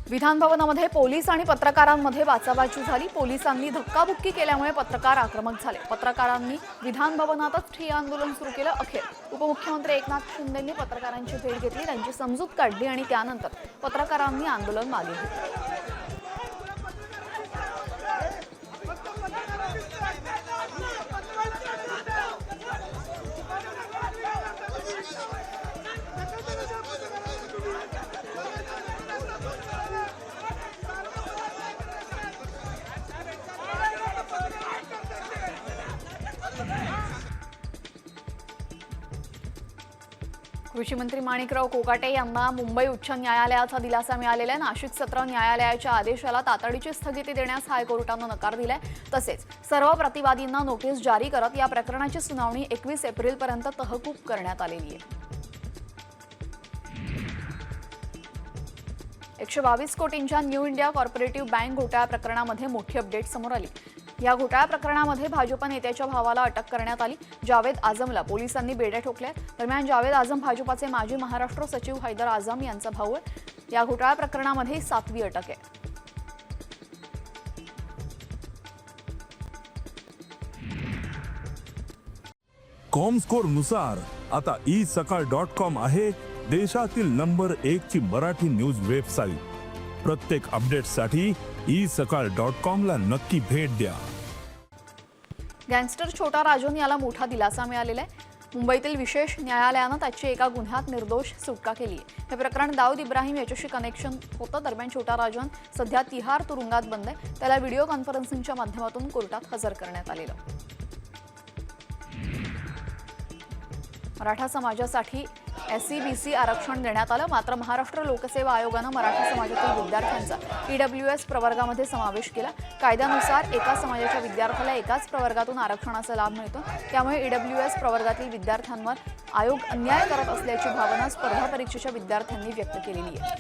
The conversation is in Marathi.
विधान भवनामध्ये पोलीस आणि पत्रकारांमध्ये बाचाबाची झाली। पोलिसांनी धक्काबुक्की केल्यामुळे पत्रकार आक्रमक झाले। पत्रकारांनी विधान भवनातच ठिय्या आंदोलन सुरू केलं। अखेर उपमुख्यमंत्री एकनाथ शिंदेंनी पत्रकारांची भेट घेतली, त्यांची समजूत काढली आणि त्यानंतर पत्रकारांनी आंदोलन मागे घेतलं। कृषी मंत्री माणिकराव कोकाटे यांना मुंबई उच्च न्यायालयाचा दिलासा मिळालेला आहे। नाशिक सत्र न्यायालयाच्या आदेशाला तातडीची स्थगिती देण्यास हायकोर्टाने नकार दिलाय। तसेच सर्व प्रतिवादींना नोटीस जारी करत या प्रकरणाची सुनावणी 21 एप्रिलपर्यंत तहकूब करण्यात आलेली आहे। 122 कोटींच्या न्यू इंडिया कॉर्पोरेटिव्ह बँक घोटाळा प्रकरणामध्ये मोठी अपडेट समोर आली। या घोटाळा प्रकरणामध्ये भाजप नेत्याच्या भावाला अटक करण्यात आली। जावेद आझमला पोलिसांनी बेड्या ठोकल्या। दरम्यान जावेद आझम भाजपचे माजी महाराष्ट्र सचिव हैदर आझम यांचा भाऊ आहे। या घोटाळा प्रकरणामध्ये 7वी अटक आहे। कॉमस्कोर नुसार आता isakal.com आहे देशातील नंबर 1 ची मराठी न्यूज वेबसाईट। प्रत्येक अपडेटसाठी isakal.com ला नक्की भेट द्या। गँगस्टर छोटा राजन याला मोठा दिलासा मिळालेला आहे। मुंबईतील विशेष न्यायालयाने त्याची एका गुन्ह्यात निर्दोष सुटका केली आहे। हे प्रकरण दाऊद इब्राहिम याच्याशी कनेक्शन होतं। दरम्यान छोटा राजन सध्या तिहार तुरुंगात बंद आहे। त्याला व्हिडिओ कॉन्फरन्सिंगच्या माध्यमातून कोर्टात हजर करण्यात आलेलं। मराठा समाजासाठी SCBC आरक्षण देण्यात आलं, मात्र महाराष्ट्र लोकसेवा आयोगाने मराठा समाजातील विद्यार्थ्यांचा EWS प्रवर्गामध्ये समावेश केला। कायद्यानुसार एका समाजाच्या विद्यार्थ्याला एकाच प्रवर्गातून आरक्षणाचा लाभ मिळतो, त्यामुळे EWS प्रवर्गातील विद्यार्थ्यांवर आयोग अन्याय करत असल्याची भावना स्पर्धा परीक्षेच्या विद्यार्थ्यांनी व्यक्त केलेली आहे।